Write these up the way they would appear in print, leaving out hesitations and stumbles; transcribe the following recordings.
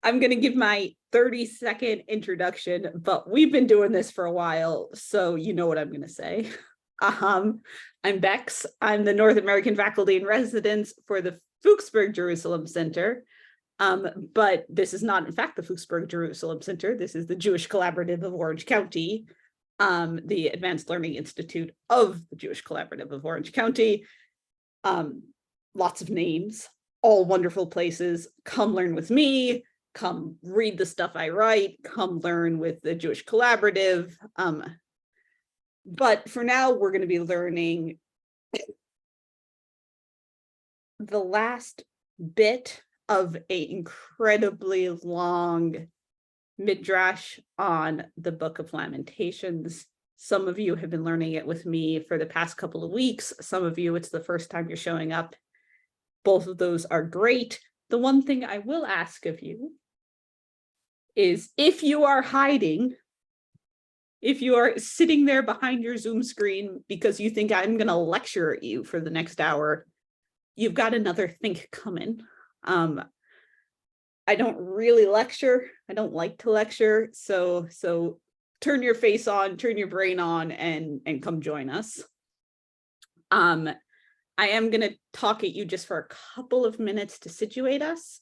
I'm going to give my 30-second introduction, but we've been doing this for a while, so you know what I'm going to say. I'm Bex. I'm the North American faculty in residence for the Fuchsburg Jerusalem Center. But this is not, in fact, the Fuchsburg Jerusalem Center. This is the Jewish Collaborative of Orange County, the Advanced Learning Institute of the Jewish Collaborative of Orange County. Lots of names, all wonderful places. Come learn with me. Come read the stuff I write. Come learn with the Jewish Collaborative. But for now, we're going to be learning the last bit of an incredibly long Midrash on the Book of Lamentations. Some of you have been learning it with me for the past couple of weeks. Some of you, it's the first time you're showing up. Both of those are great. The one thing I will ask of you is, if you are hiding, if you are sitting there behind your Zoom screen because you think I'm going to lecture at you for the next hour, you've got another think coming. I don't really lecture. I don't like to lecture. So turn your face on, turn your brain on, and come join us. I am going to talk at you just for a couple of minutes to situate us,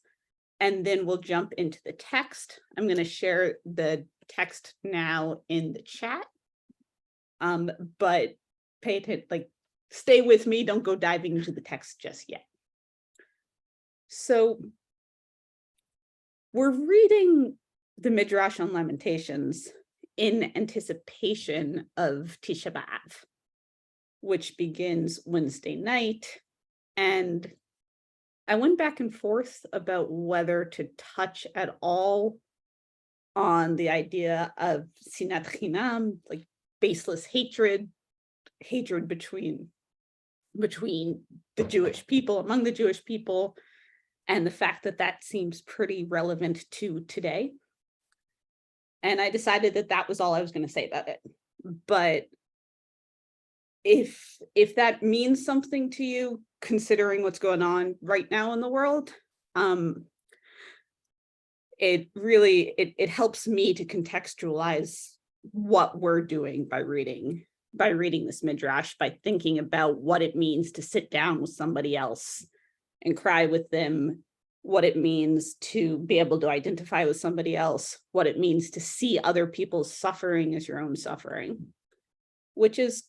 and then we'll jump into the text. I'm going to share the text now in the chat. But pay attention, stay with me. Don't go diving into the text just yet. So we're reading the Midrash on Lamentations in anticipation of Tisha B'Av, which begins Wednesday night. And I went back and forth about whether to touch at all on the idea of sinat chinam, like baseless hatred between the Jewish people, among the Jewish people, and the fact that that seems pretty relevant to today. And I decided that that was all I was going to say about it. But if that means something to you, considering what's going on right now in the world, it really helps me to contextualize what we're doing by reading this Midrash, by thinking about what it means to sit down with somebody else and cry with them, what it means to be able to identify with somebody else, what it means to see other people's suffering as your own suffering, which is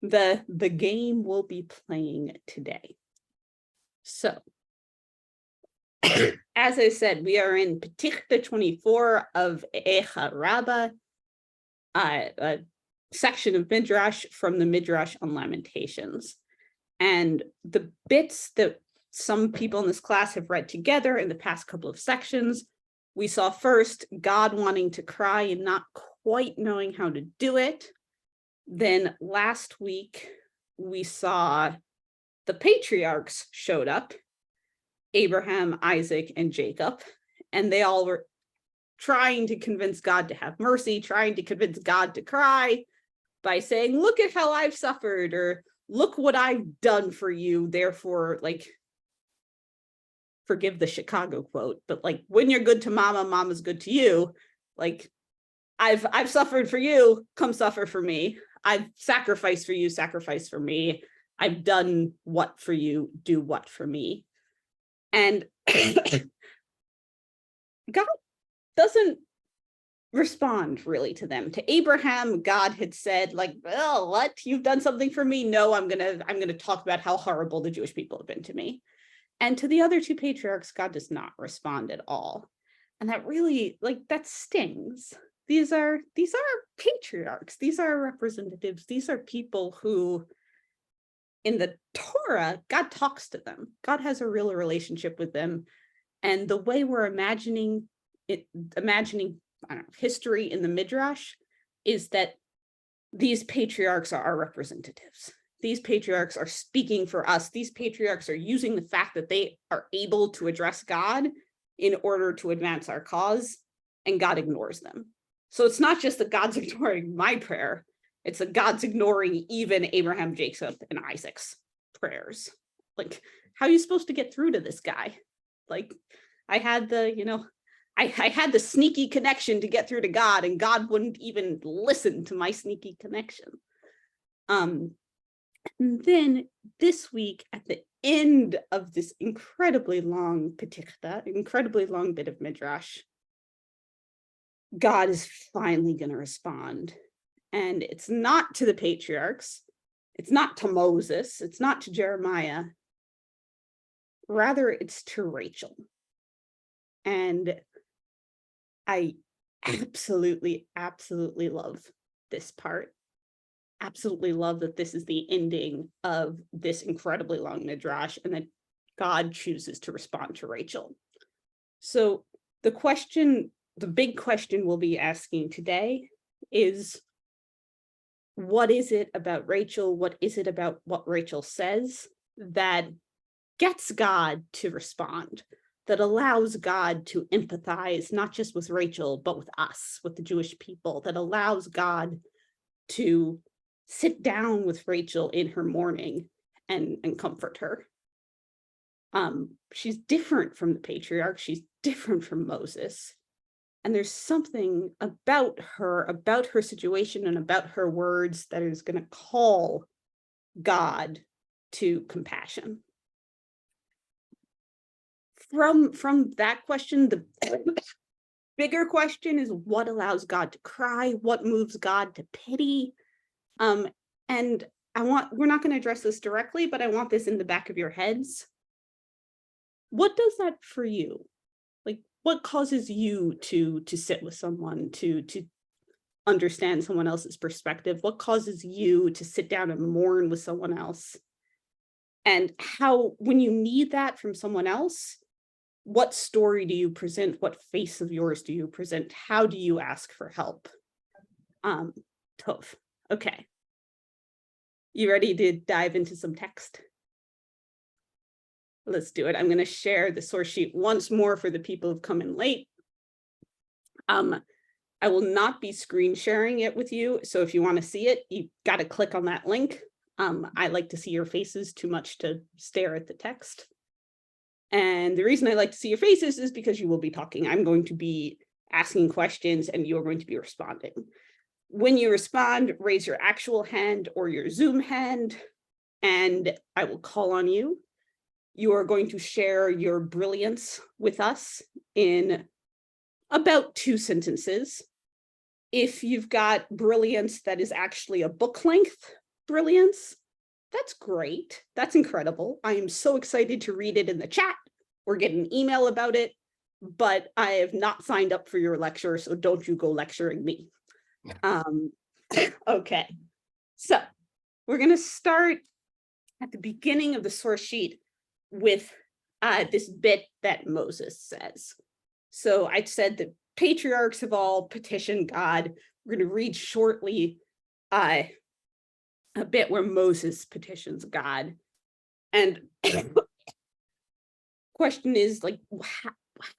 the game we'll be playing today. So, as I said, we are in Petichta 24 of Eicha Raba, a section of Midrash from the Midrash on Lamentations. And the bits that some people in this class have read together in the past couple of sections, we saw first God wanting to cry and not quite knowing how to do it. Then last week, we saw the patriarchs showed up, Abraham, Isaac, and Jacob, and they all were trying to convince God to have mercy, trying to convince God to cry by saying, look at how I've suffered, or look what I've done for you, therefore, forgive the Chicago quote, but when you're good to mama, mama's good to you. I've suffered for you, come suffer for me. I've sacrificed for you, sacrifice for me. I've done what for you, do what for me. And God doesn't respond really to them. To Abraham, God had said, oh, what? You've done something for me? No, I'm gonna talk about how horrible the Jewish people have been to me. And to the other two patriarchs, God does not respond at all. And that really, that stings. These are patriarchs. These are representatives. These are people who, in the Torah, God talks to them. God has a real relationship with them. And the way we're imagining history in the Midrash is that these patriarchs are our representatives. These patriarchs are speaking for us. These patriarchs are using the fact that they are able to address God in order to advance our cause, and God ignores them. So it's not just that God's ignoring my prayer, it's that God's ignoring even Abraham, Jacob, and Isaac's prayers. How are you supposed to get through to this guy? I had the, I had the sneaky connection to get through to God, and God wouldn't even listen to my sneaky connection. And then this week, at the end of this incredibly long petichta, incredibly long bit of Midrash, God is finally going to respond. And it's not to the patriarchs, it's not to Moses, it's not to Jeremiah. Rather, it's to Rachel. And I absolutely, absolutely love this part. Absolutely love that this is the ending of this incredibly long Midrash and that God chooses to respond to Rachel. So the big question we'll be asking today is, what is it about Rachel? What is it about what Rachel says that gets God to respond, that allows God to empathize, not just with Rachel, but with us, with the Jewish people, that allows God to sit down with Rachel in her mourning and comfort her? She's different from the patriarch. She's different from Moses. And there's something about her situation and about her words that is going to call God to compassion. From that question, the bigger question is, what allows God to cry? What moves God to pity? And we're not going to address this directly, but I want this in the back of your heads. What does that for you? Like, what causes you to sit with someone, to understand someone else's perspective? What causes you to sit down and mourn with someone else? And how, when you need that from someone else, what story do you present? What face of yours do you present? How do you ask for help? Tov. Okay. You ready to dive into some text? Let's do it. I'm going to share the source sheet once more for the people who've come in late. I will not be screen sharing it with you. So if you want to see it, you got to click on that link. I like to see your faces too much to stare at the text. And the reason I like to see your faces is because you will be talking. I'm going to be asking questions and you're going to be responding. When you respond, raise your actual hand or your Zoom hand, and I will call on you. You are going to share your brilliance with us in about 2 sentences. If you've got brilliance that is actually a book length brilliance, that's great. That's incredible. I am so excited to read it in the chat or get an email about it, but I have not signed up for your lecture, so don't you go lecturing me. Okay, so we're going to start at the beginning of the source sheet with this bit that Moses says. So I said the patriarchs have all petitioned God. We're going to read shortly a bit where Moses petitions God. And question is, like,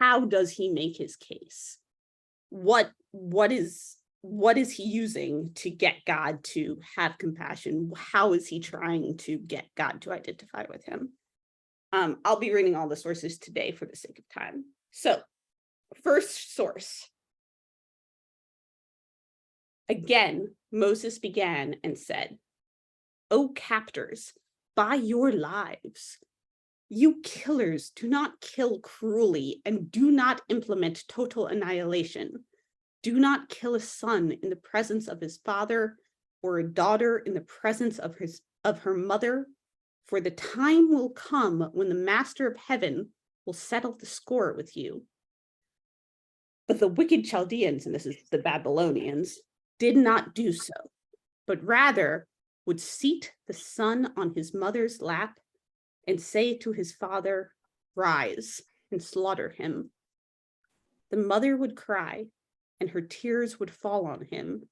how does he make his case? What is he using to get God to have compassion? How is he trying to get God to identify with him? I'll be reading all the sources today for the sake of time. So, first source. Again, Moses began and said, "O captors, by your lives, you killers, do not kill cruelly and do not implement total annihilation. Do not kill a son in the presence of his father or a daughter in the presence of her mother, for the time will come when the master of heaven will settle the score with you." But the wicked Chaldeans, and this is the Babylonians, did not do so, but rather would seat the son on his mother's lap and say to his father, "Rise and slaughter him." The mother would cry, and her tears would fall on him,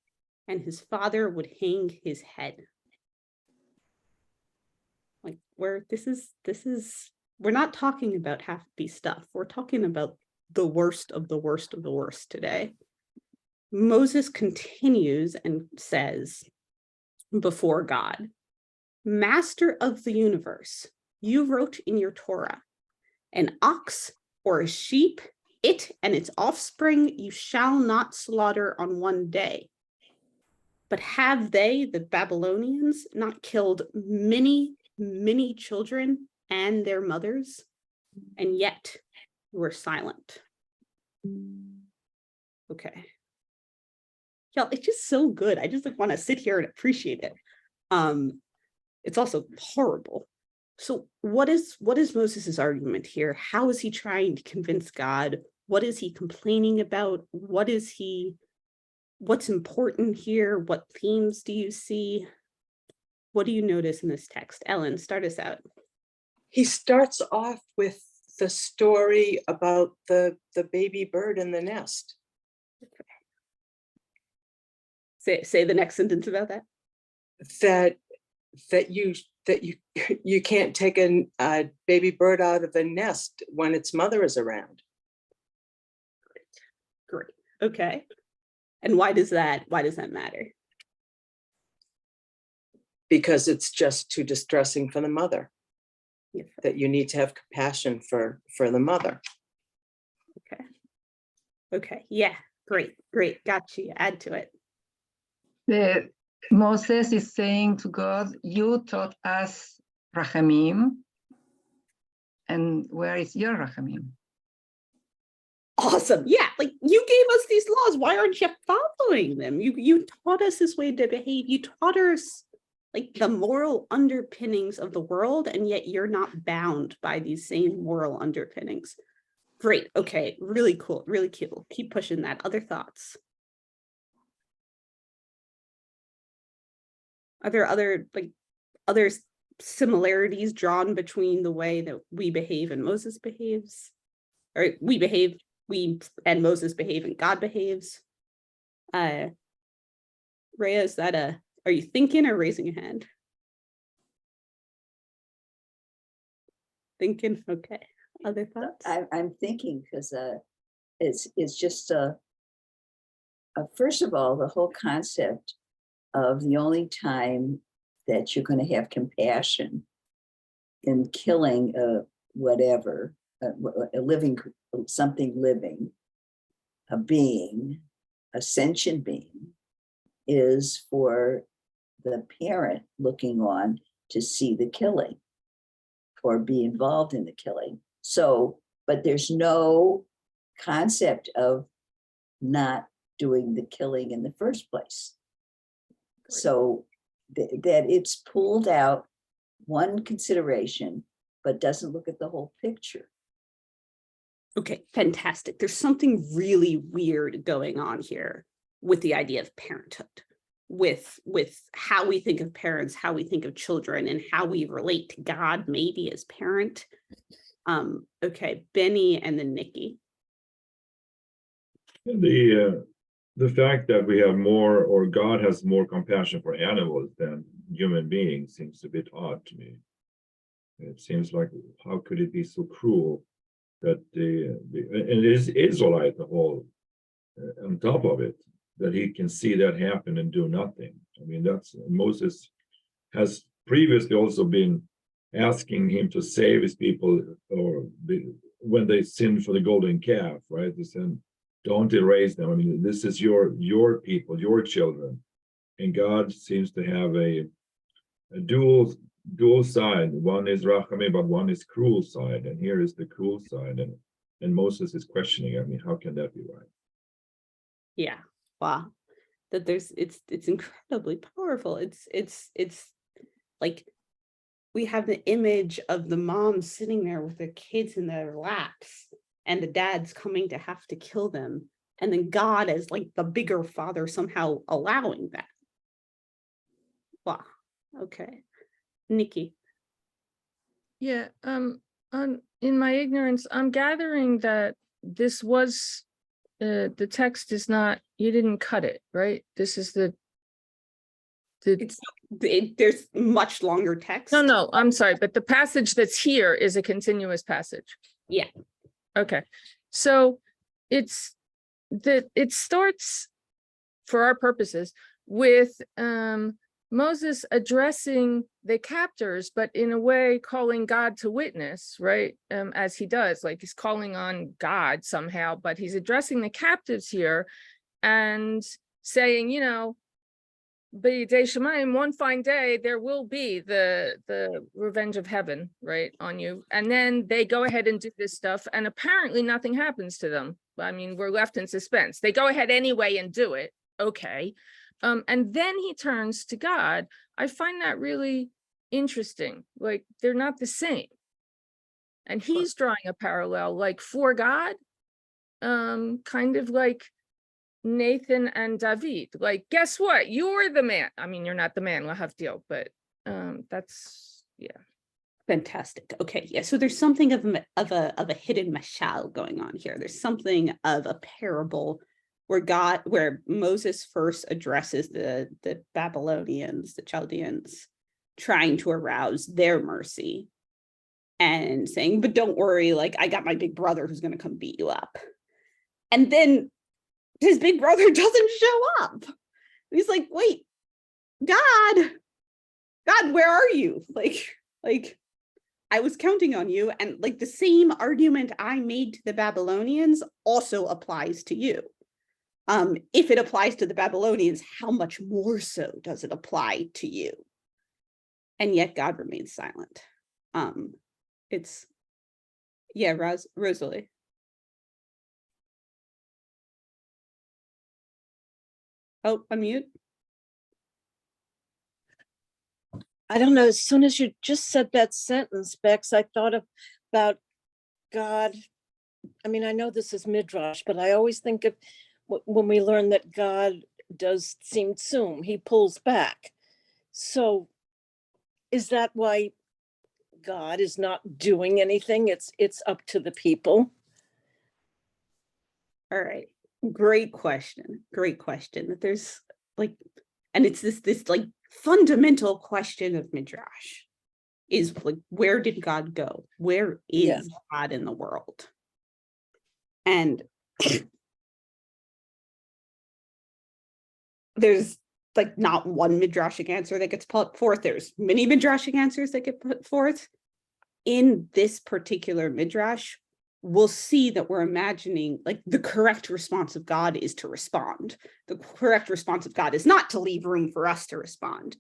and his father would hang his head. Like, we're not talking about happy stuff. We're talking about the worst of the worst of the worst today. Moses continues and says before God, "Master of the universe, you wrote in your Torah, an ox or a sheep it and its offspring you shall not slaughter on one day. But have they, the Babylonians, not killed many, many children and their mothers? And yet we're silent. Okay. Y'all, it's just so good. I just want to sit here and appreciate it. It's also horrible. So what is Moses's argument here? How is he trying to convince God? What is he complaining about? What's important here? What themes do you see? What do you notice in this text? Ellen, start us out. He starts off with the story about the baby bird in the nest. Say the next sentence about that. That you can't take a baby bird out of the nest when its mother is around. Great. Okay. And why does that matter? Because it's just too distressing for the mother. Yes. That you need to have compassion for the mother. Okay. Yeah. Great. Got you. Add to it. Moses is saying to God, you taught us Rachamim, and where is your Rachamim? Awesome. Yeah, like you gave us these laws. Why aren't you following them? You taught us this way to behave. You taught us like the moral underpinnings of the world, and yet you're not bound by these same moral underpinnings. Great. Okay. Really cool. Really cool. Keep pushing that. Other thoughts? Are there other similarities drawn between the way that we behave and Moses behaves? Or we and Moses behave and God behaves? Rhea, is that are you thinking or raising your hand? Thinking, okay. Other thoughts? I'm thinking because it's just first of all, the whole concept of the only time that you're going to have compassion in killing whatever, something living, a being, a sentient being, is for the parent looking on to see the killing or be involved in the killing. So, but there's no concept of not doing the killing in the first place. So that it's pulled out one consideration, but doesn't look at the whole picture. Okay, fantastic. There's something really weird going on here with the idea of parenthood, with how we think of parents, how we think of children, and how we relate to God maybe as parent. Okay, Benny and then Nikki. The fact that we have more, or God has more compassion for animals than human beings seems a bit odd to me. It seems like, how could it be so cruel that and it is Israelite the whole on top of it, that he can see that happen and do nothing. I mean, that's Moses has previously also been asking him to save his people, or when they sinned for the golden calf, right? They said, don't erase them. I mean, this is your people, your children. And God seems to have a dual side. One is Rachamim, but one is cruel side. And here is the cruel side. And Moses is questioning, I mean, how can that be right? Yeah. Wow. That it's incredibly powerful. It's like we have the image of the mom sitting there with their kids in their laps, and the dad's coming to have to kill them. And then God as like the bigger father somehow allowing that. Wow. Okay. Nikki. Yeah. In my ignorance, I'm gathering that this was the text is not, you didn't cut it, right? This is There's much longer text. No, I'm sorry, but the passage that's here is a continuous passage. Yeah. Okay. So it starts, for our purposes, with Moses addressing the captors, but in a way calling God to witness, right? As he does, like he's calling on God somehow, but he's addressing the captives here and saying, you know, B'yidei Shemayim, one fine day, there will be the revenge of heaven, right, on you. And then they go ahead and do this stuff, and apparently nothing happens to them. I mean, we're left in suspense. They go ahead anyway and do it. Okay. And then he turns to God. I find that really interesting. Like, they're not the same. And he's drawing a parallel, like, for God, kind of like Nathan and David. Like, guess what? You're the man. I mean, you're not the man, we'll have deal, but that's, yeah. Fantastic. Okay, yeah. So there's something of a hidden mashal going on here. There's something of a parable where Moses first addresses the Babylonians, the Chaldeans, trying to arouse their mercy and saying, but don't worry, like, I got my big brother who's going to come beat you up. And then his big brother doesn't show up. He's like, wait, God, where are you? Like, I was counting on you. And like the same argument I made to the Babylonians also applies to you. If it applies to the Babylonians, how much more so does it apply to you? And yet God remains silent. It's, yeah, Rosalie. Oh, unmute. I don't know, as soon as you just said that sentence, Bex, I thought about God. I mean, I know this is Midrash, but I always think of when we learn that God does tzimtzum, he pulls back. So is that why God is not doing anything? It's up to the people. All right. Great question. Great question. That there's like, and it's this like fundamental question of Midrash is like, where did God go? Where is God in the world? And there's like not one Midrashic answer that gets put forth. There's many Midrashic answers that get put forth. In this particular Midrash, we'll see that we're imagining like the correct response of God is to respond. The correct response of God is not to leave room for us to respond.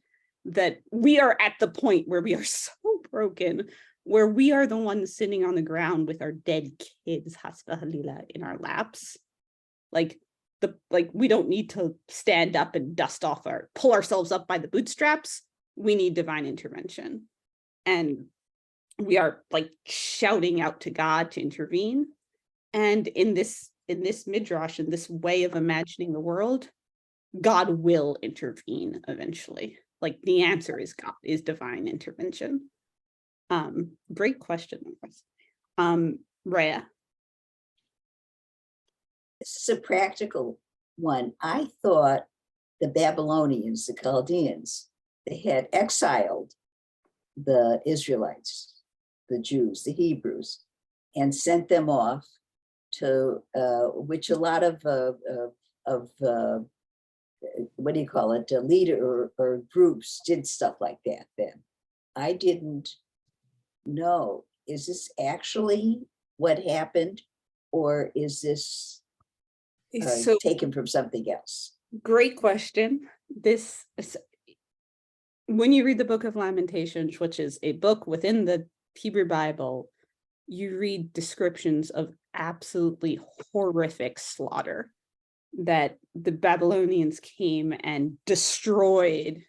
That we are at the point where we are so broken, where we are the ones sitting on the ground with our dead kids, Hasba Halila, in our laps. Like we don't need to stand up and pull ourselves up by the bootstraps. We need divine intervention. And we are like shouting out to God to intervene. And in this Midrash, in this way of imagining the world, God will intervene eventually. Like the answer is God, is divine intervention. Great question. Rhea. This is a practical one. I thought the Babylonians, the Chaldeans, they had exiled the Israelites, the Jews, the Hebrews, and sent them off to which a lot of what do you call it, leader or groups did stuff like that then. I didn't know. Is this actually what happened, or is this taken from something else? Great question. When you read the Book of Lamentations, which is a book within the Hebrew Bible, you read descriptions of absolutely horrific slaughter that the Babylonians came and destroyed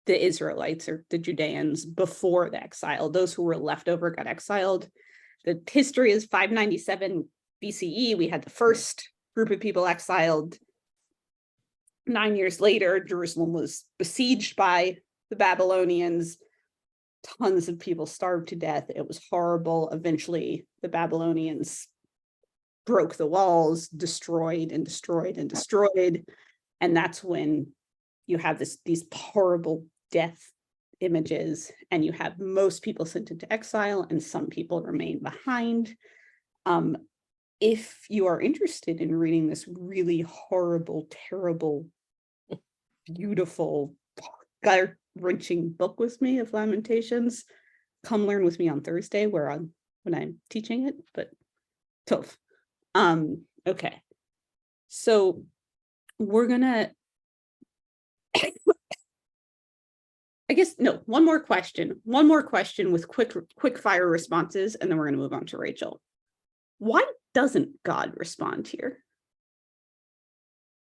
the Israelites or the Judeans before the exile. Those who were left over got exiled. The history is 597 BCE. We had the first group of people exiled. 9 years later, Jerusalem was besieged by the Babylonians. Tons of people starved to death. It was horrible. Eventually, the Babylonians broke the walls, destroyed. And that's when you have these horrible death images, and you have most people sent into exile and some people remain behind. If you are interested in reading this really horrible, terrible, beautiful, gut-wrenching book with me of Lamentations, come learn with me on Thursday when I'm teaching it, but tough. Okay. So we're gonna, I guess, no, one more question with quick fire responses, and then we're gonna move on to Rachel. Why doesn't God respond here?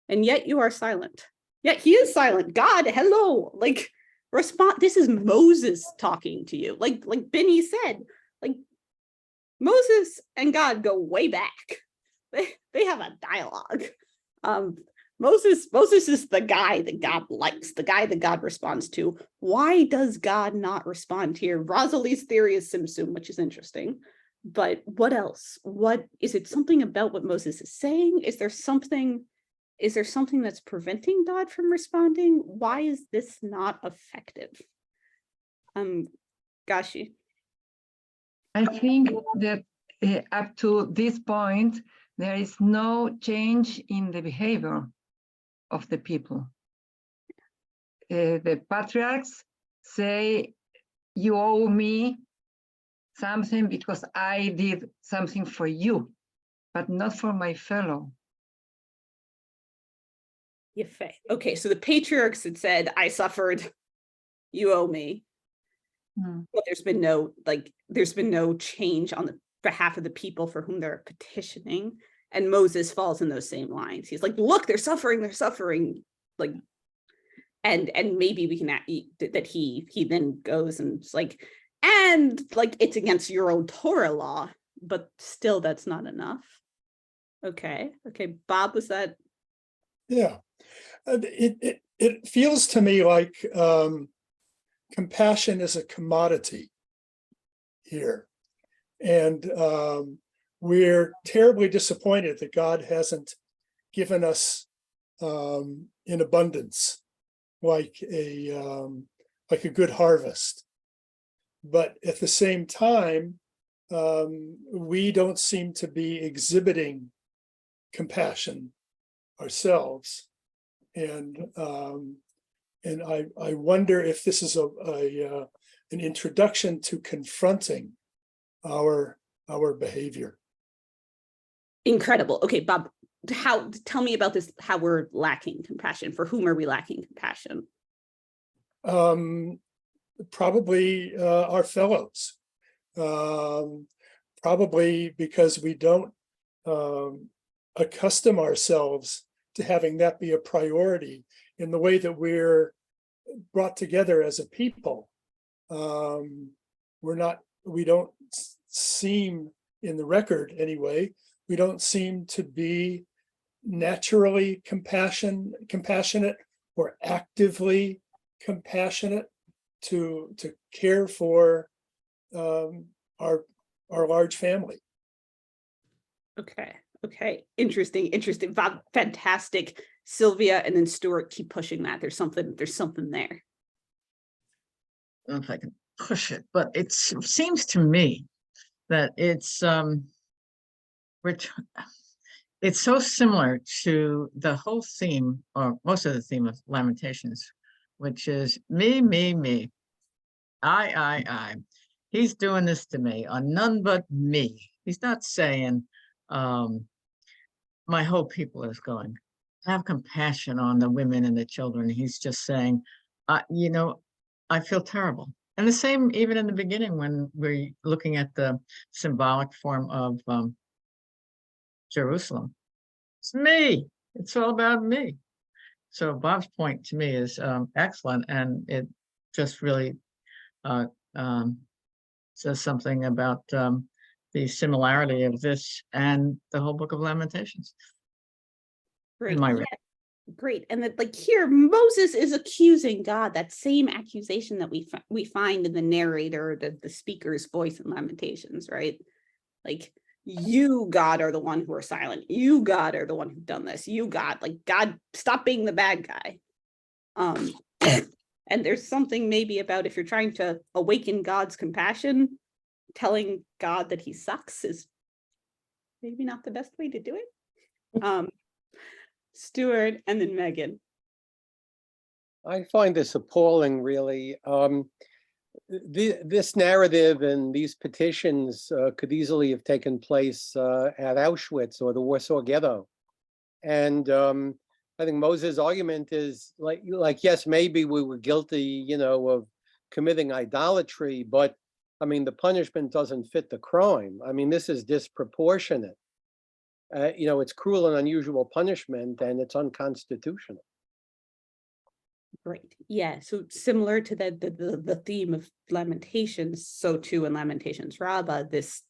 And yet you are silent. Yet he is silent. God, hello, like respond. This is Moses talking to you. Like Benny said, like Moses and God go way back. They have a dialogue. Moses is the guy that God likes, the guy that God responds to. Why does God not respond here? Rosalie's theory is Simsum, which is interesting. But what else? What is it? Something about what Moses is saying? Is there something that's preventing God from responding? Why is this not effective? Gashi. I think that up to this point, there is no change in the behavior of the people. The patriarchs say, you owe me something because I did something for you, but not for my fellow. Okay, so the patriarchs had said, I suffered, you owe me. But there's been no change on the behalf of the people for whom they're petitioning. And Moses falls in those same lines. He's like, look, they're suffering. Like, and maybe we can that he then goes and it's like, and like it's against your own Torah law, but still that's not enough. Okay, Bob, was that? Yeah, it feels to me like compassion is a commodity here. And we're terribly disappointed that God hasn't given us in abundance, like a good harvest. But at the same time, we don't seem to be exhibiting compassion ourselves. And I wonder if this is an introduction to confronting our behavior. Incredible. Okay, Bob, tell me about this, how we're lacking compassion. For whom are we lacking compassion? Probably our fellows. Probably because we don't accustom ourselves to having that be a priority in the way that we're brought together as a people. We don't seem, in the record anyway, we don't seem to be naturally compassionate or actively compassionate to care for our large family. Okay, interesting. Bob, fantastic. Sylvia and then Stuart, keep pushing that. There's something there. I don't know if I can push it, but it seems to me that it's so similar to the whole theme, or most of the theme of Lamentations, which is me, I. He's doing this to me, on none but me. He's not saying my whole people is going, have compassion on the women and the children. He's just saying, I feel terrible. And the same even in the beginning when we're looking at the symbolic form of Jerusalem. It's me. It's all about me. So Bob's point to me is excellent, and it just really says something about the similarity of this and the whole Book of Lamentations. Great. And that, like, here Moses is accusing God, that same accusation that we find in the narrator, the speaker's voice in Lamentations, right? Like, you, God, are the one who are silent. You, God, are the one who've done this. You, God, stop being the bad guy. And there's something maybe about, if you're trying to awaken God's compassion, telling God that he sucks is maybe not the best way to do it. Stuart and then Megan. I find this appalling, really. This narrative and these petitions could easily have taken place at Auschwitz or the Warsaw Ghetto. And I think Moses' argument is like, yes, maybe we were guilty, of committing idolatry, but I mean, the punishment doesn't fit the crime. I mean, this is disproportionate. It's cruel and unusual punishment, and it's unconstitutional. Great. Yeah. So similar to the theme of Lamentations, so too in Lamentations Raba, this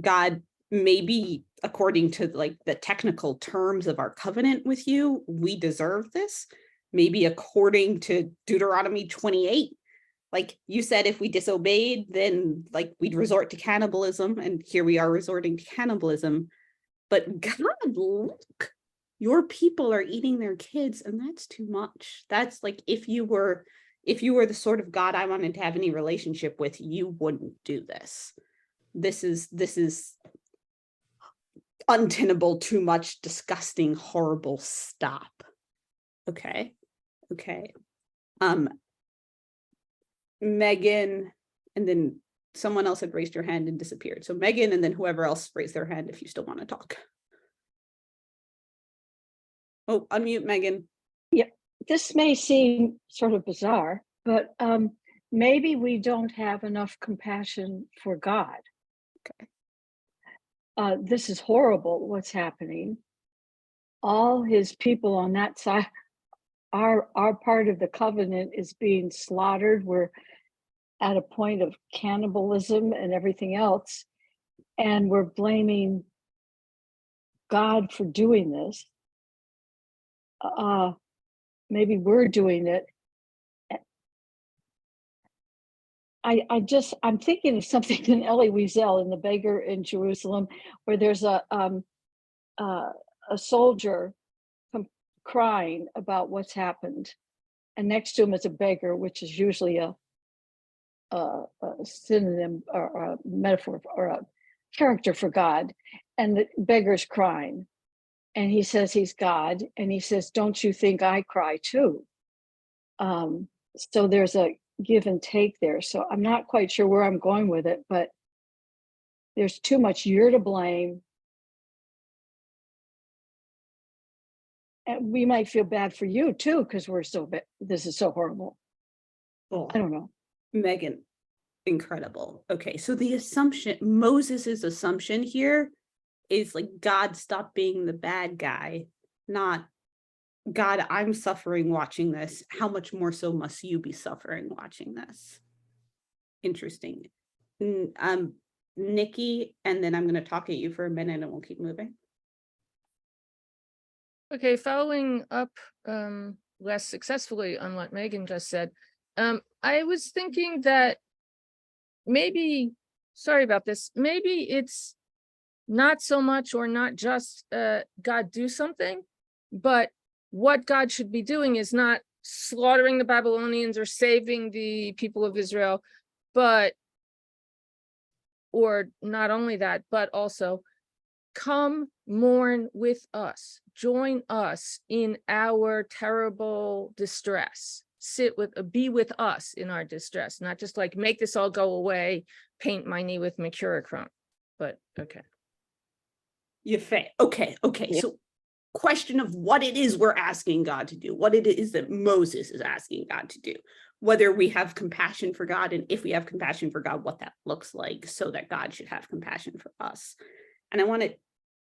God, maybe according to like the technical terms of our covenant with you, we deserve this. Maybe according to Deuteronomy 28, like you said, if we disobeyed, then like we'd resort to cannibalism, and here we are resorting to cannibalism. But God, look, your people are eating their kids, and that's too much. That's like, if you were the sort of God I wanted to have any relationship with, you wouldn't do this. This is untenable, too much, disgusting, horrible. Stop. Okay. Megan, and then someone else had raised your hand and disappeared. So Megan, and then whoever else raised their hand if you still want to talk. Oh, unmute Megan. Yeah, this may seem sort of bizarre, but maybe we don't have enough compassion for God. Okay. This is horrible, what's happening. All his people on that side, our part of the covenant is being slaughtered. We're at a point of cannibalism and everything else, and we're blaming God for doing this. Maybe we're doing it. I'm thinking of something in Elie Wiesel in The Beggar in Jerusalem, where there's a soldier crying about what's happened, and next to him is a beggar, which is usually a synonym or a metaphor or a character for God, and the beggar's crying, and he says he's God, and he says, "Don't you think I cry too?" So there's a give and take there. So I'm not quite sure where I'm going with it, but there's too much you're to blame. And we might feel bad for you too, because we're so bad. This is so horrible. Oh, I don't know. Megan, incredible. Okay, so the assumption, Moses's assumption here is like, God, stop being the bad guy, not God, I'm suffering watching this. How much more so must you be suffering watching this? Interesting. Nikki, and then I'm going to talk at you for a minute and we'll keep moving. Okay, following up less successfully on what Megan just said, I was thinking that maybe, sorry about this, maybe it's not so much or not just God do something, but what God should be doing is not slaughtering the Babylonians or saving the people of Israel, but, or not only that, but also come mourn with us, join us in our terrible distress, be with us in our distress, not just like make this all go away, paint my knee with mercurochrome, but okay. Okay. Yeah. So question of what it is we're asking God to do, what it is that Moses is asking God to do, whether we have compassion for God, and if we have compassion for God, what that looks like, so that God should have compassion for us. And I want to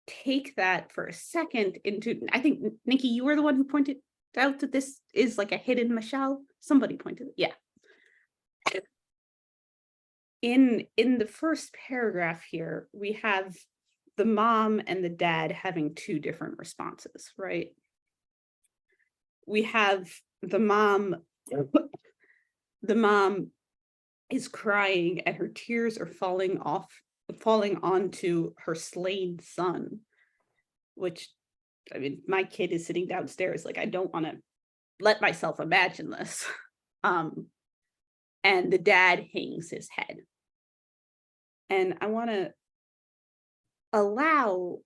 take that for a second into, I think, Nikki, you were the one who pointed out that this is like a hidden mashal. Somebody pointed, yeah. In the first paragraph here, we have the mom and the dad having two different responses, right? We have the mom is crying and her tears are falling onto her slain son, which, I mean, my kid is sitting downstairs, like, I don't want to let myself imagine this. And the dad hangs his head. And I want to allow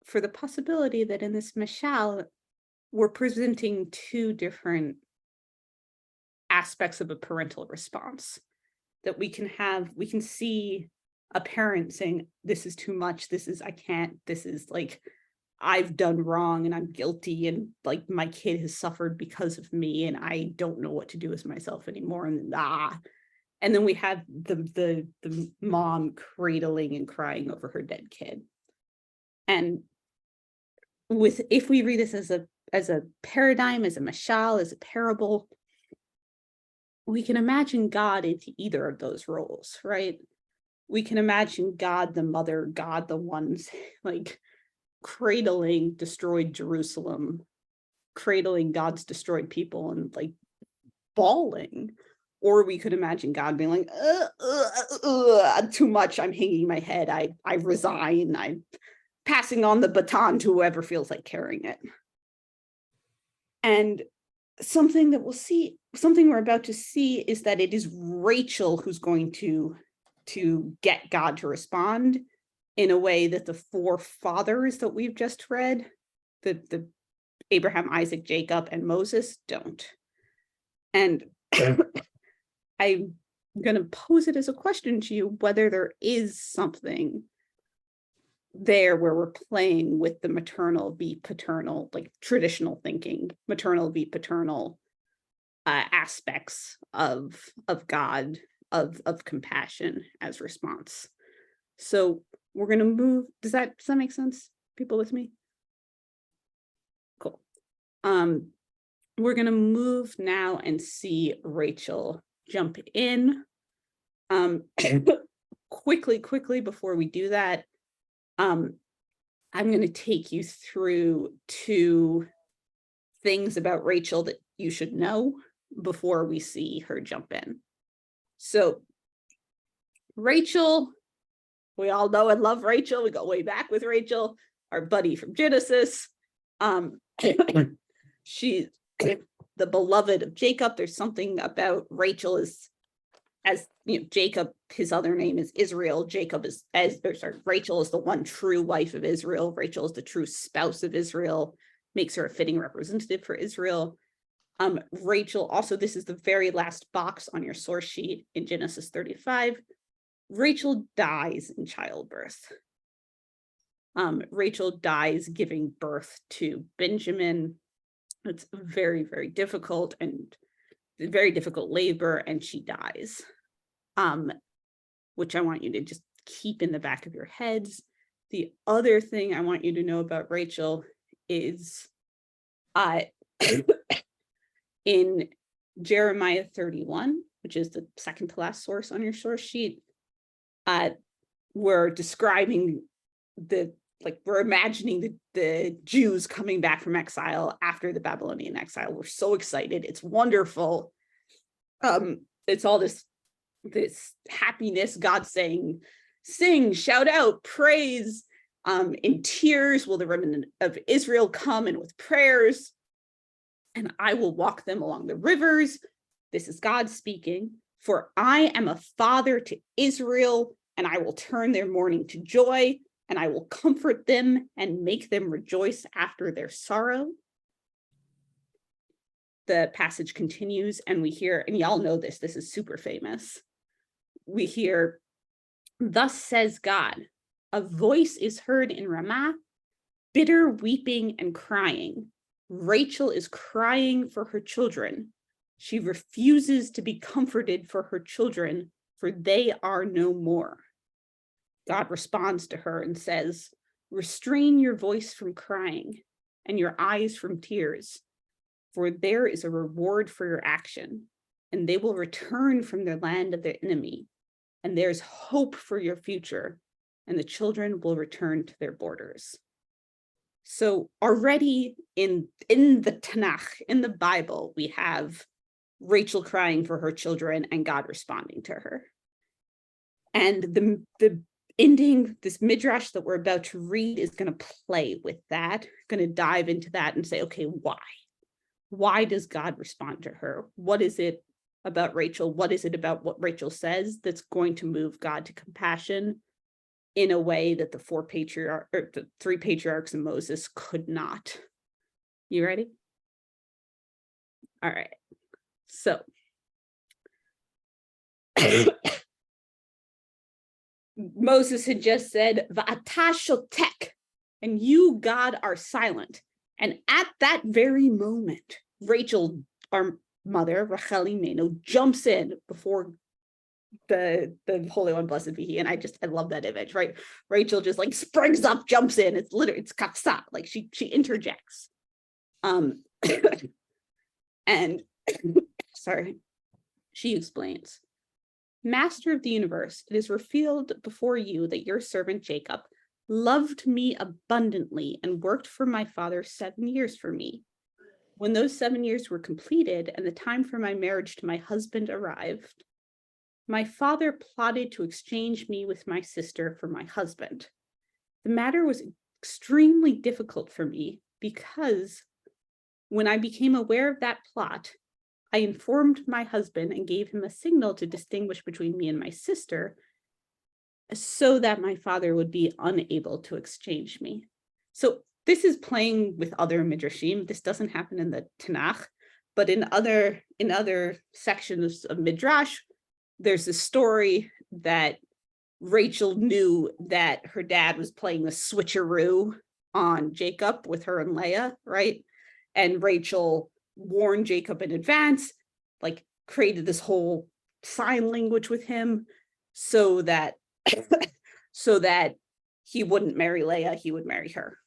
for the possibility that in this mashal, we're presenting two different aspects of a parental response that we can see a parent saying, this is too much, I can't, this is like, I've done wrong and I'm guilty, and like my kid has suffered because of me and I don't know what to do with myself anymore, and then we have the mom cradling and crying over her dead kid. And if we read this as a paradigm, as a mashal, as a parable, we can imagine God into either of those roles, right? We can imagine God the mother, God the ones like cradling destroyed Jerusalem, cradling God's destroyed people and like bawling. Or we could imagine God being like, too much, I'm hanging my head, I resign, I'm passing on the baton to whoever feels like carrying it. And something we're about to see is that it is Rachel who's going to get God to respond in a way that the four fathers that we've just read, the Abraham, Isaac, Jacob, and Moses, don't. And I'm going to pose it as a question to you, whether there is something there where we're playing with the maternal v paternal, like traditional thinking, maternal v paternal aspects of God, of compassion as response. So we're going to move. Does that make sense? People with me? Cool. We're going to move now and see Rachel jump in. Quickly before we do that, I'm going to take you through two things about Rachel that you should know before we see her jump in. So Rachel, we all know and love Rachel. We go way back with Rachel, our buddy from Genesis. She's the beloved of Jacob. There's something about Rachel as you know, Jacob, his other name is Israel. Rachel is the one true wife of Israel. Rachel is the true spouse of Israel, makes her a fitting representative for Israel. Rachel, also, this is the very last box on your source sheet in Genesis 35. Rachel dies in childbirth. Rachel dies giving birth to Benjamin. It's very, very difficult and very difficult labor, and she dies, which I want you to just keep in the back of your heads. The other thing I want you to know about Rachel is in Jeremiah 31, which is the second to last source on your source sheet, we're describing we're imagining the Jews coming back from exile after the Babylonian exile. We're so excited. It's wonderful. It's all this happiness, God saying, sing, shout out, praise. In tears will the remnant of Israel come, and with prayers, and I will walk them along the rivers. This is God speaking. For I am a father to Israel, and I will turn their mourning to joy, and I will comfort them and make them rejoice after their sorrow. The passage continues, and we hear, and y'all know this is super famous. We hear, thus says God, a voice is heard in Ramah, bitter weeping and crying. Rachel is crying for her children. She refuses to be comforted for her children, for they are no more. God responds to her and says, restrain your voice from crying and your eyes from tears, for there is a reward for your action, and they will return from their land of their enemy, and there's hope for your future, and the children will return to their borders. So already in the Tanakh, in the Bible, we have Rachel crying for her children and God responding to her. And the ending, this Midrash that we're about to read, is going to play with that, going to dive into that and say, okay, why? Why does God respond to her? What is it about Rachel? What is it about what Rachel says that's going to move God to compassion in a way that the three patriarchs of Moses could not? You ready? All right. So Moses had just said, Va'ata shotek, and you, God, are silent. And at that very moment, Rachel, our mother, Rachel Imenu, jumps in before the Holy One, blessed be he. And I love that image, right? Rachel just like springs up, jumps in. It's literally, it's kapsa, like she interjects. And sorry, she explains, Master of the universe, it is revealed before you that your servant Jacob loved me abundantly and worked for my father 7 years for me. When those 7 years were completed and the time for my marriage to my husband arrived, my father plotted to exchange me with my sister for my husband. The matter was extremely difficult for me because when I became aware of that plot, I informed my husband and gave him a signal to distinguish between me and my sister so that my father would be unable to exchange me. So this is playing with other midrashim. This doesn't happen in the Tanakh, but in other sections of Midrash, there's a story that Rachel knew that her dad was playing the switcheroo on Jacob with her and Leah, right? And Rachel warned Jacob in advance, like created this whole sign language with him so that he wouldn't marry Leah, he would marry her.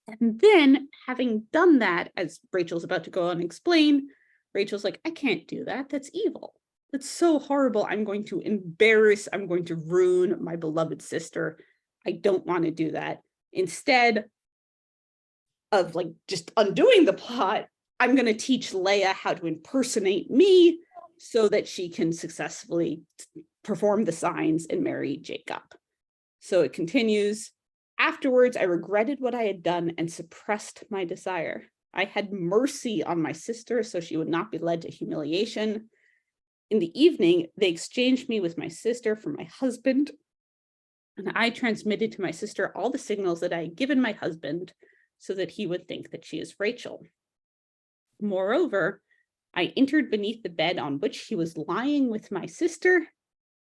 And then having done that, as Rachel's about to go on and explain, Rachel's like, I can't do that. That's evil. That's so horrible. I'm going to ruin my beloved sister. I don't want to do that. Instead of like just undoing the plot, I'm going to teach Leah how to impersonate me so that she can successfully perform the signs and marry Jacob. So it continues. Afterwards, I regretted what I had done and suppressed my desire. I had mercy on my sister so she would not be led to humiliation. In the evening, they exchanged me with my sister for my husband, and I transmitted to my sister all the signals that I had given my husband so that he would think that she is Rachel. Moreover, I entered beneath the bed on which he was lying with my sister.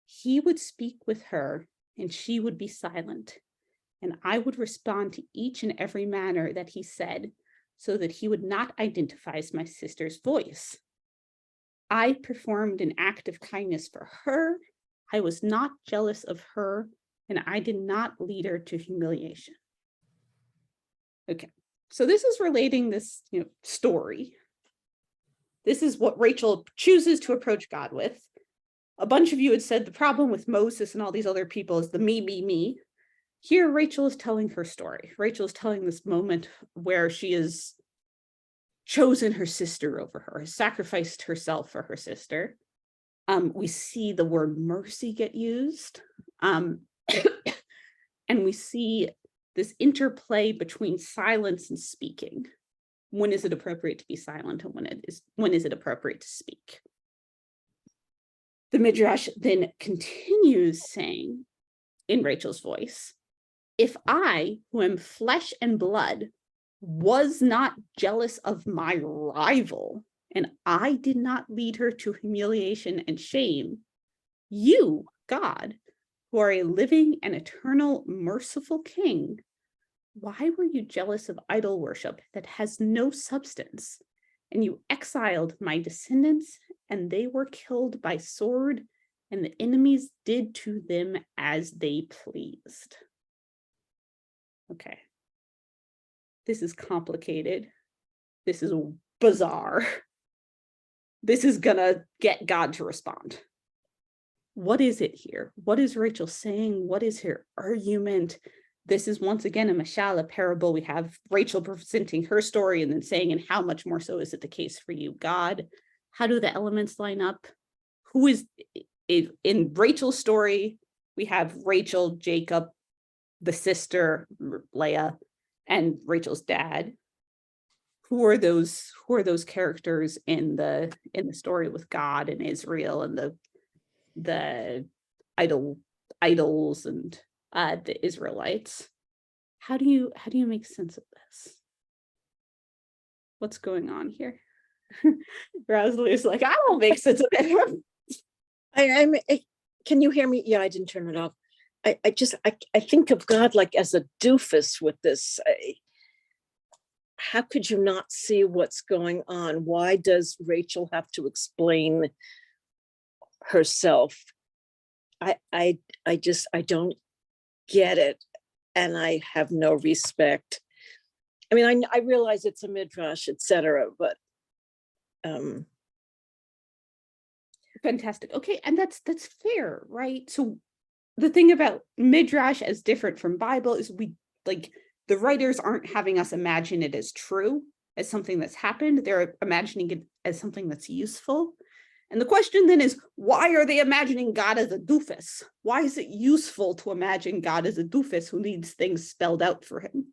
He would speak with her, and she would be silent, and I would respond to each and every manner that he said, so that he would not identify as my sister's voice. I performed an act of kindness for her. I was not jealous of her, and I did not lead her to humiliation. Okay, so this is relating this, story. This is what Rachel chooses to approach God with. A bunch of you had said the problem with Moses and all these other people is the me. Here, Rachel is telling her story. Rachel is telling this moment where she has chosen her sister over her, has sacrificed herself for her sister. We see the word mercy get used. And we see this interplay between silence and speaking. When is it appropriate to be silent and when is it appropriate to speak? The Midrash then continues saying in Rachel's voice, if I, who am flesh and blood, was not jealous of my rival, and I did not lead her to humiliation and shame, you, God, who are a living and eternal merciful king, why were you jealous of idol worship that has no substance? And you exiled my descendants, and they were killed by sword, and the enemies did to them as they pleased. Okay. This is complicated. This is bizarre. This is gonna get God to respond. What is it here? What is Rachel saying? What is her argument? This is once again a mashal, a parable. We have Rachel presenting her story and then saying, and how much more so is it the case for you, God? How do the elements line up? Who is, in Rachel's story, we have Rachel, Jacob, the sister, Leah, and Rachel's dad. Who are those characters in the story with God and Israel and the idols and the Israelites? How do you make sense of this? What's going on here? Rosalie's like, I don't make sense of it. Can you hear me? Yeah, I didn't turn it off. I think of God like as a doofus with this. How could you not see what's going on? Why does Rachel have to explain herself? I don't get it, and I have no respect. I mean, I realize it's a midrash, etc., but Fantastic. Okay, and that's fair, right? So the thing about midrash as different from Bible is the writers aren't having us imagine it as true, as something that's happened. They're imagining it as something that's useful. And the question then is, why are they imagining God as a doofus? Why is it useful to imagine God as a doofus who needs things spelled out for him?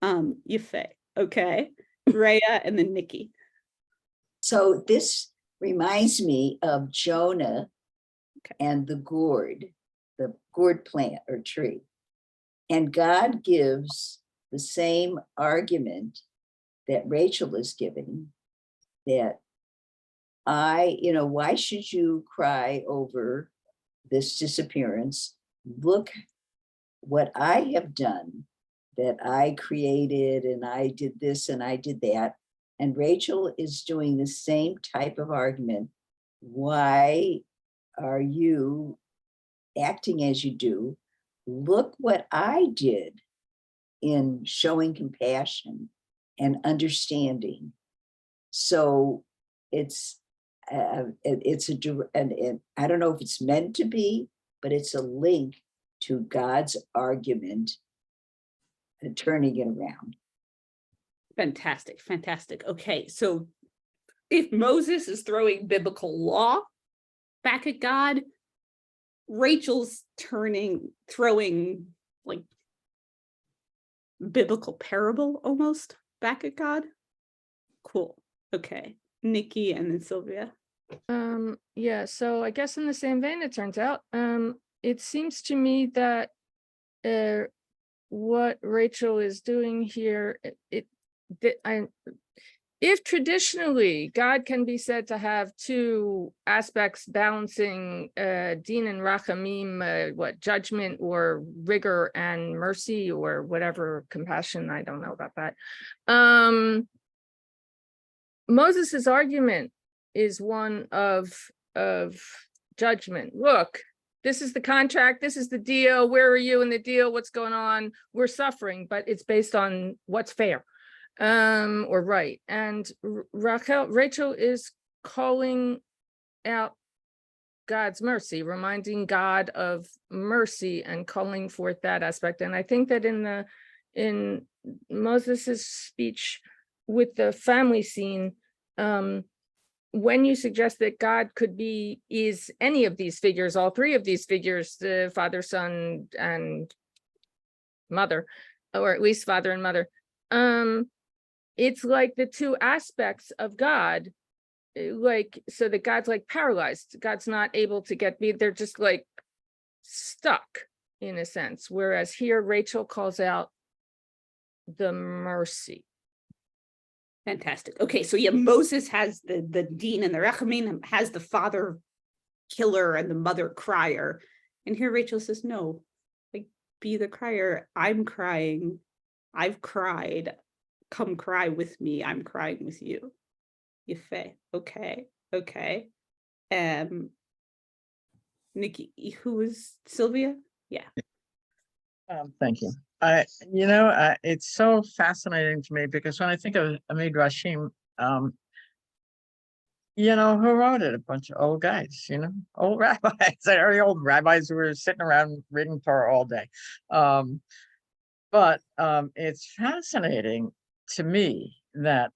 Yifei, okay. Rhea and then Nikki. So this reminds me of Jonah and the gourd plant or tree. And God gives the same argument that Rachel is giving, that why should you cry over this disappearance? Look what I have done, that I created and I did this and I did that. And Rachel is doing the same type of argument. Why are you acting as you do? Look what I did in showing compassion and understanding. So it's I don't know if it's meant to be, but it's a link to God's argument and turning it around. Fantastic, fantastic. Okay, so if Moses is throwing biblical law back at God, Rachel's throwing like biblical parable almost back at God. Cool. Okay. Nikki and then Sylvia. Yeah, so I guess in the same vein, it turns out, it seems to me that what Rachel is doing here, if traditionally God can be said to have two aspects balancing din and rachamim, judgment or rigor and mercy or whatever, compassion, I don't know about that. Moses's argument is one of judgment. Look, this is the contract, this is the deal, where are you in the deal, what's going on, we're suffering, but it's based on what's fair or right. And Rachel is calling out God's mercy, reminding God of mercy and calling forth that aspect. And I think that in Moses's speech with the family scene, when you suggest that God is any of these figures, all three of these figures, the father, son, and mother, or at least father and mother, it's like the two aspects of God, so that God's like paralyzed. God's not able to they're just like stuck in a sense. Whereas here, Rachel calls out the mercy. Fantastic. Okay, so yeah, Moses has the din and the rachamim, has the father killer and the mother crier. And here Rachel says, no, like, be the crier. I'm crying. I've cried. Come cry with me. I'm crying with you. Yifei. Okay. Nikki, who is Sylvia? Yeah. Thank you. It's so fascinating to me because when I think of Midrashim, who wrote it? A bunch of old guys, old rabbis, very old rabbis who were sitting around reading Torah all day. But it's fascinating to me that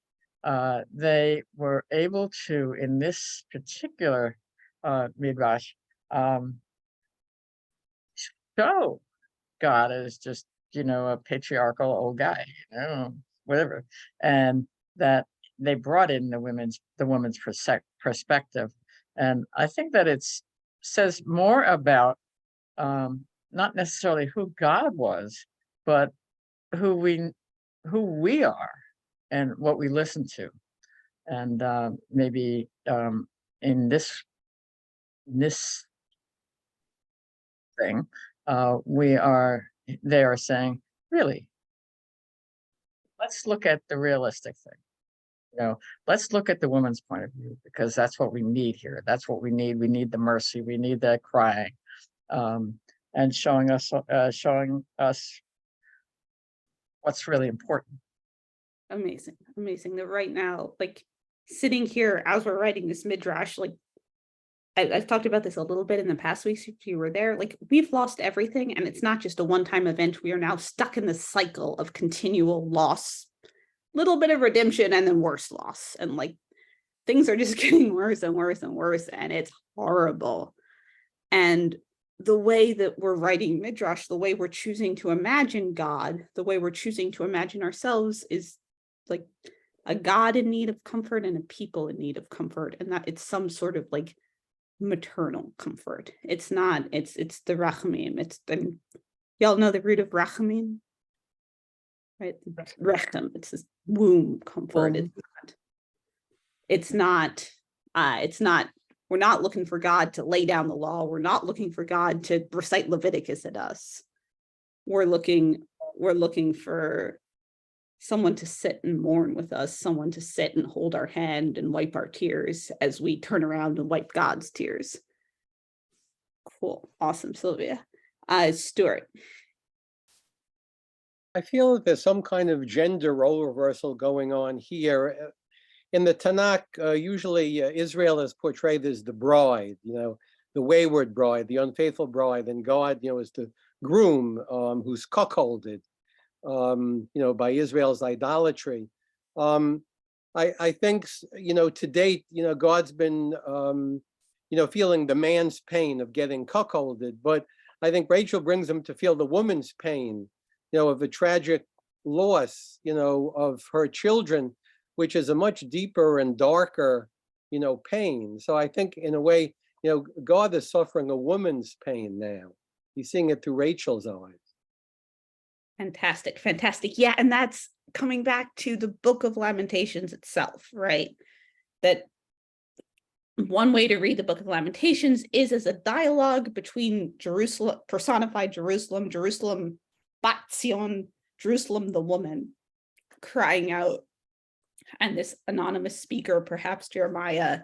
they were able to, in this particular Midrash, show God as just, a patriarchal old guy, whatever. And that they brought in the woman's perspective. And I think that it says more about not necessarily who God was, but who we are and what we listen to. And maybe in this thing, they are saying, really, let's look at the realistic thing. Let's look at the woman's point of view, because that's what we need here. That's what we need. We need the mercy. We need that crying, and showing us what's really important. Amazing, amazing. That right now, like sitting here as we're writing this midrash, like I've talked about this a little bit in the past weeks if you were there, like we've lost everything, and it's not just a one-time event. We are now stuck in the cycle of continual loss, little bit of redemption, and then worse loss. And like things are just getting worse and worse and worse, and it's horrible. And the way that we're writing midrash, the way we're choosing to imagine God, the way we're choosing to imagine ourselves is like a God in need of comfort and a people in need of comfort, and that it's some sort of like maternal comfort. It's not, it's the rachamim. It's the, y'all know the root of rachamim, right? Rechem, it's this womb comfort. It's not, we're not looking for God to lay down the law. We're not looking for God to recite Leviticus at us. We're looking for someone to sit and mourn with us, someone to sit and hold our hand and wipe our tears as we turn around and wipe God's tears. Cool. Awesome, Sylvia. Stuart. I feel that there's some kind of gender role reversal going on here. In the Tanakh, usually Israel is portrayed as the bride, the wayward bride, the unfaithful bride, and God, is the groom who's cuckolded, by Israel's idolatry. I think, to date, God's been, feeling the man's pain of getting cuckolded, but I think Rachel brings him to feel the woman's pain, of a tragic loss, of her children, which is a much deeper and darker, pain. So I think in a way, God is suffering a woman's pain now. He's seeing it through Rachel's eyes. Fantastic, fantastic. Yeah, and that's coming back to the Book of Lamentations itself, right? That one way to read the Book of Lamentations is as a dialogue between Jerusalem, personified Jerusalem, Jerusalem Bat Zion, Jerusalem the woman, crying out, and this anonymous speaker, perhaps Jeremiah,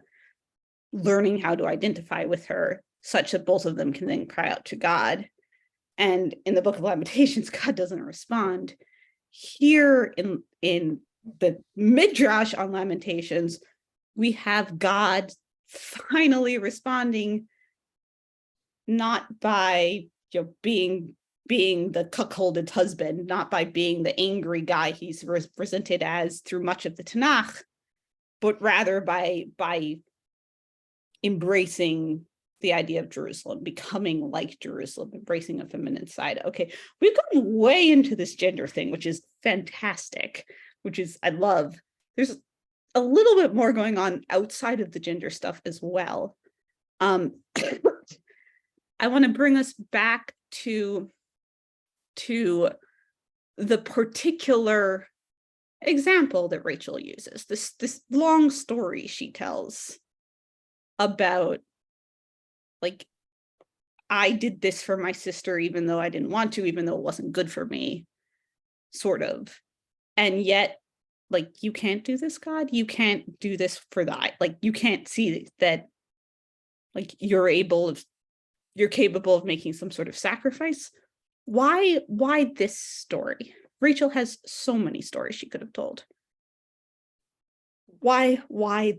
learning how to identify with her, such that both of them can then cry out to God. And in the Book of Lamentations, God doesn't respond. Here in the Midrash on Lamentations, we have God finally responding, not by being the cuckolded husband, not by being the angry guy he's presented as through much of the Tanakh, but rather by embracing the idea of Jerusalem, becoming like Jerusalem, embracing a feminine side. Okay, we've gotten way into this gender thing, which is fantastic, which is, I love. There's a little bit more going on outside of the gender stuff as well. I want to bring us back to the particular example that Rachel uses, this long story she tells about, like, I did this for my sister, even though I didn't want to, even though it wasn't good for me, sort of. And yet, like, you can't do this, God. You can't do this for that. Like, you can't see that, like, you're capable of making some sort of sacrifice. Why this story? Rachel has so many stories she could have told. Why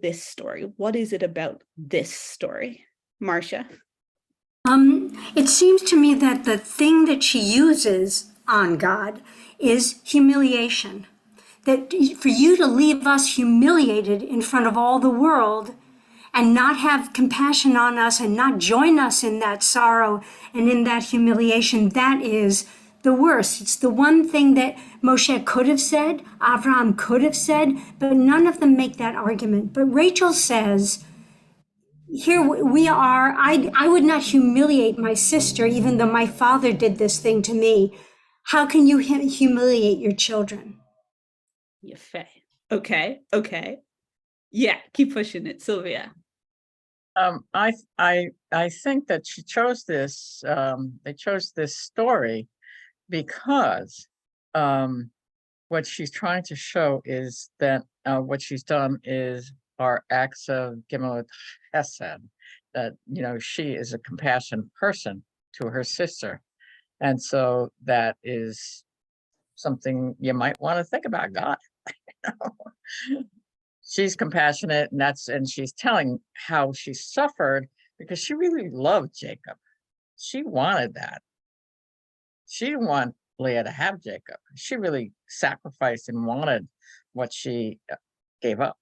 this story? What is it about this story? Marcia? It seems to me that the thing that she uses on God is humiliation. That for you to leave us humiliated in front of all the world and not have compassion on us and not join us in that sorrow and in that humiliation, that is the worst. It's the one thing that Moshe could have said, Abraham could have said, but none of them make that argument. But Rachel says, here we are, I would not humiliate my sister, even though my father did this thing to me. How can you humiliate your children? Okay. Yeah, keep pushing it, Sylvia. I think that she chose this, they chose this story because what she's trying to show is that what she's done is are acts of Gemilut Chesed, that, you know, she is a compassionate person to her sister. And so that is something you might want to think about God. She's compassionate, and she's telling how she suffered because she really loved Jacob. She wanted that. She didn't want Leah to have Jacob. She really sacrificed and wanted what she gave up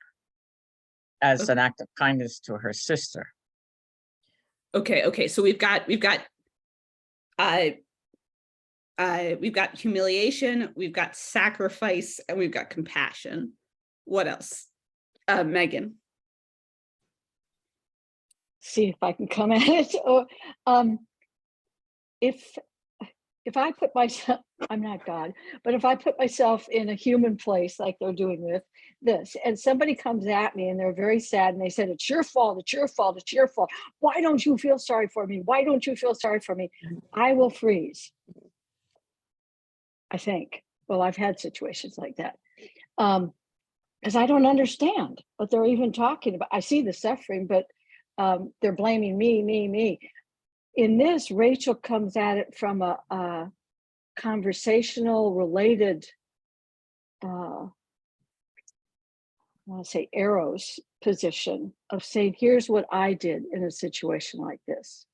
as an act of kindness to her sister. Okay, so we've got humiliation, we've got sacrifice, and we've got compassion. What else? Megan. See if I can come at it. Or if I put myself, I'm not God, but if I put myself in a human place like they're doing with this, and somebody comes at me and they're very sad and they said, it's your fault, it's your fault, it's your fault. Why don't you feel sorry for me? Why don't you feel sorry for me? I will freeze. I think. Well, I've had situations like that. Because I don't understand what they're even talking about. I see the suffering, but they're blaming me. In this, Rachel comes at it from a conversational, related, I want to say arrows position of saying, here's what I did in a situation like this.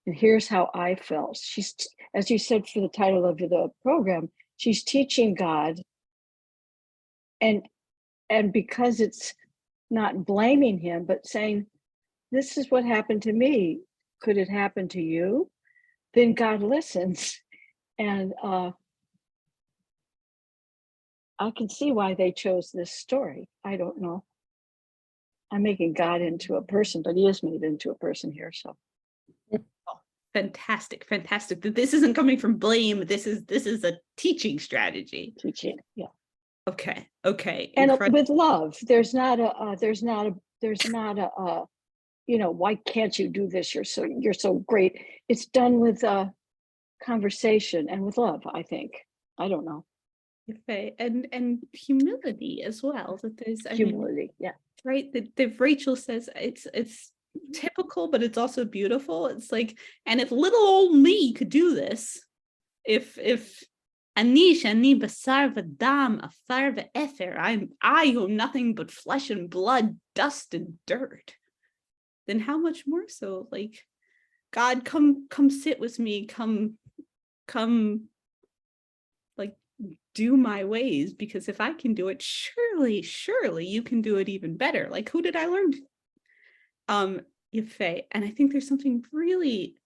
And here's how I felt. She's, as you said for the title of the program, she's teaching God. And because it's not blaming him, but saying, this is what happened to me. Could it happen to you? Then God listens. And I can see why they chose this story. I don't know. I'm making God into a person, but he is made into a person here. So Fantastic. This isn't coming from blame. This is a teaching strategy. Teaching, yeah. Okay. And with love, there's not a you know, why can't you do this? You're so great. It's done with conversation and with love, I think. I don't know. Okay. And humility as well. That there's Humility, yeah. Right. That Rachel says it's typical, but it's also beautiful. It's like, and if little old me could do this, if Ani basar v'dam afar ve'efer, I who am nothing but flesh and blood, dust and dirt, then how much more so, like, God, come sit with me, come like do my ways, because if I can do it, surely you can do it even better. Like, who did I learn? Yifei. And I think there's something really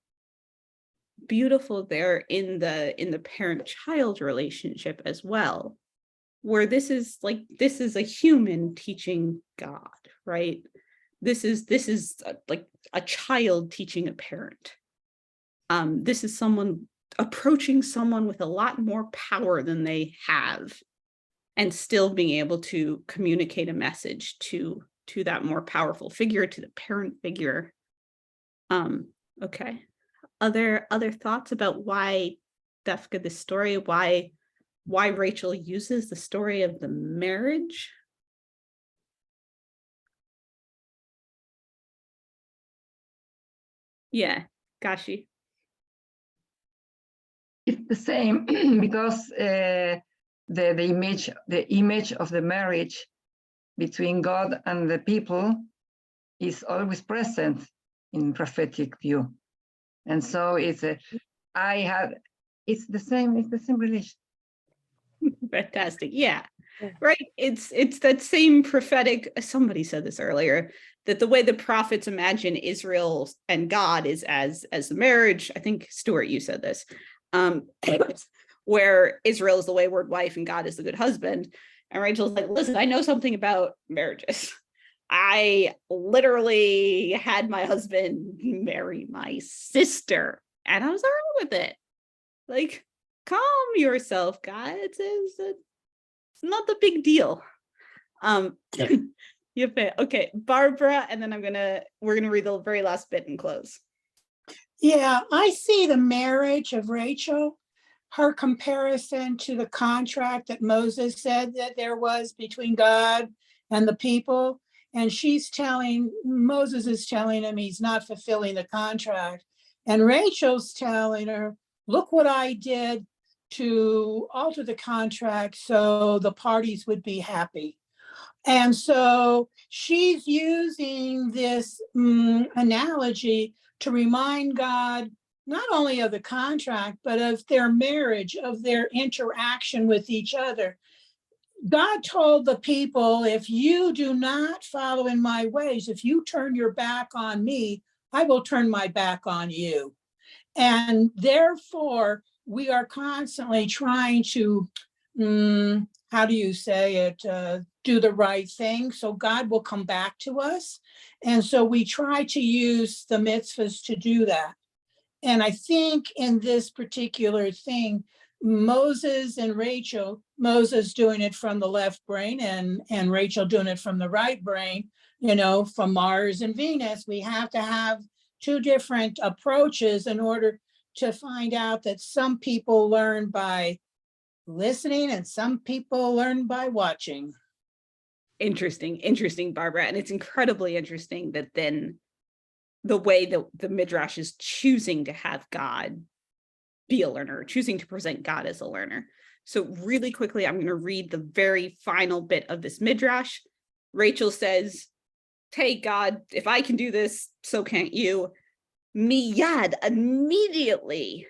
beautiful there in the parent-child relationship as well, where this is a human teaching God, right? This is like a child teaching a parent. This is someone approaching someone with a lot more power than they have, and still being able to communicate a message to that more powerful figure, to the parent figure. Okay. Other thoughts about why Dafka, this story, why Rachel uses the story of the marriage? Yeah, Gashi. It's the same because the image of the marriage between God and the people is always present in prophetic view. And so it's the same relation. Fantastic. Yeah. Right. It's that same prophetic, somebody said this earlier, that the way the prophets imagine Israel and God is as the marriage. I think, Stuart, you said this, where Israel is the wayward wife and God is the good husband. And Rachel's like, listen, I know something about marriages. I literally had my husband marry my sister, and I was all right with it. Like, calm yourself, guys. It's not the big deal. Yep. Okay, Barbara, and then we're gonna read the very last bit and close. Yeah, I see the marriage of Rachel, her comparison to the contract that Moses said that there was between God and the people. And Moses is telling him he's not fulfilling the contract. And Rachel's telling her, look what I did to alter the contract so the parties would be happy. And so she's using this analogy to remind God not only of the contract, but of their marriage, of their interaction with each other. God told the people, if you do not follow in my ways, if you turn your back on me, I will turn my back on you. And therefore, we are constantly trying to, how do you say it, do the right thing, so God will come back to us. And so we try to use the mitzvahs to do that. And I think in this particular thing, Moses and Rachel, Moses doing it from the left brain and Rachel doing it from the right brain, from Mars and Venus, we have to have two different approaches in order to find out that some people learn by listening and some people learn by watching. Interesting, Barbara. And it's incredibly interesting that then the way that the Midrash is choosing to have God be a learner, choosing to present God as a learner. So really quickly, I'm going to read the very final bit of this Midrash. Rachel says, hey, God, if I can do this, so can't you? Miyad, immediately,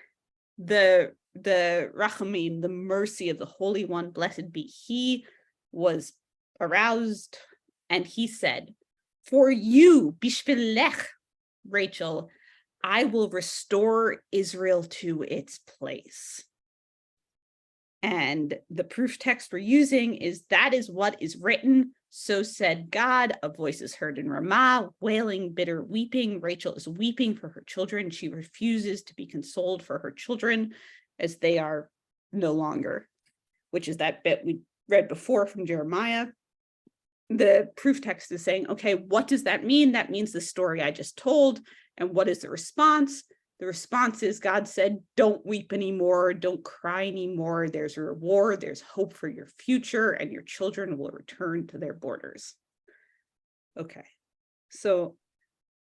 the Rachamim, the mercy of the Holy One, blessed be he, was aroused, and he said, for you, bishvilech, Rachel, I will restore Israel to its place. And the proof text we're using is, that is what is written. So said God, a voice is heard in Ramah, wailing, bitter weeping. Rachel is weeping for her children. She refuses to be consoled for her children as they are no longer, which is that bit we read before from Jeremiah. The proof text is saying, okay, what does that mean? That means the story I just told. And what is the response? The response is, God said, don't weep anymore, don't cry anymore. There's a reward, there's hope for your future, and your children will return to their borders. Okay, so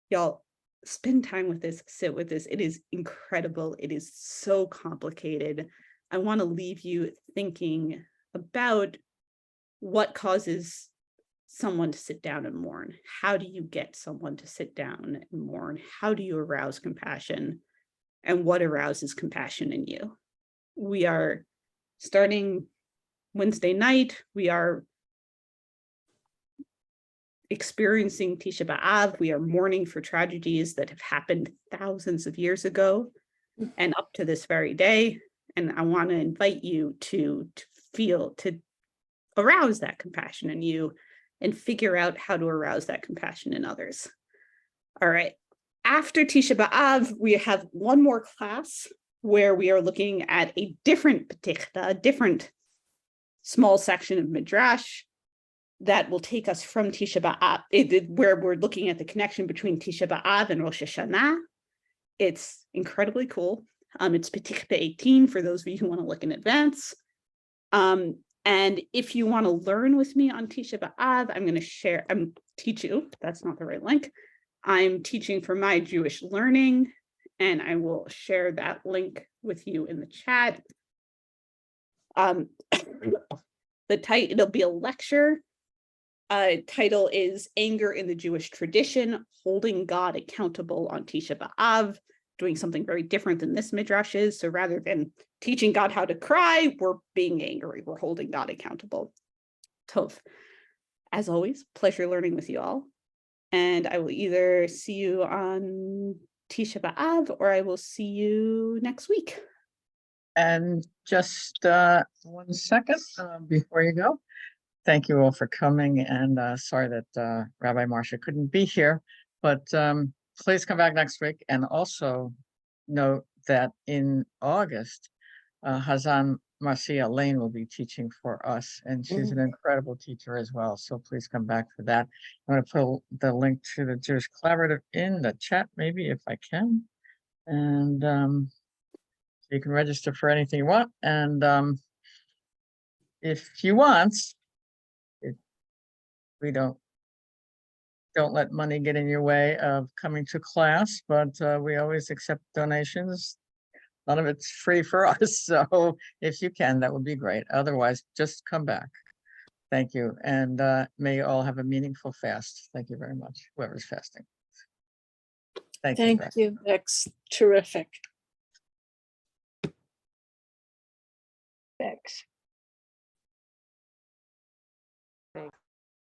y'all spend time with this, sit with this. It is incredible. It is so complicated. I want to leave you thinking about what causes someone to sit down and mourn. How do you get someone to sit down and mourn? How do you arouse compassion? And what arouses compassion in you? We are starting Wednesday night. We are experiencing Tisha B'Av. We are mourning for tragedies that have happened thousands of years ago and up to this very day. And I want to invite you to arouse that compassion in you and figure out how to arouse that compassion in others. All right. After Tisha B'Av, we have one more class where we are looking at a different petichta, a different small section of Midrash that will take us from Tisha B'Av, where we're looking at the connection between Tisha B'Av and Rosh Hashanah. It's incredibly cool. It's petichta 18 for those of you who want to look in advance. And if you want to learn with me on Tisha B'Av, I'm teaching, that's not the right link. I'm teaching for My Jewish Learning, and I will share that link with you in the chat. It'll be a lecture. Title is Anger in the Jewish Tradition, Holding God Accountable on Tisha B'Av, doing something very different than this Midrash is. So rather than teaching God how to cry, we're being angry. We're holding God accountable. Tov. As always, pleasure learning with you all. And I will either see you on Tisha B'Av or I will see you next week. And just 1 second before you go. Thank you all for coming, and sorry that Rabbi Marcia couldn't be here, but please come back next week. And also note that in August, Hazan Marcia Lane will be teaching for us, and she's an incredible teacher as well. So please come back for that. I'm going to put the link to the Jewish Collaborative in the chat, maybe if I can. And so you can register for anything you want. And if you want, we don't let money get in your way of coming to class, but we always accept donations. None of it's free for us. So if you can, that would be great. Otherwise, just come back. Thank you. And may you all have a meaningful fast. Thank you very much, whoever's fasting. Thank you. Thank Bex. you, Bex. Terrific. Bex.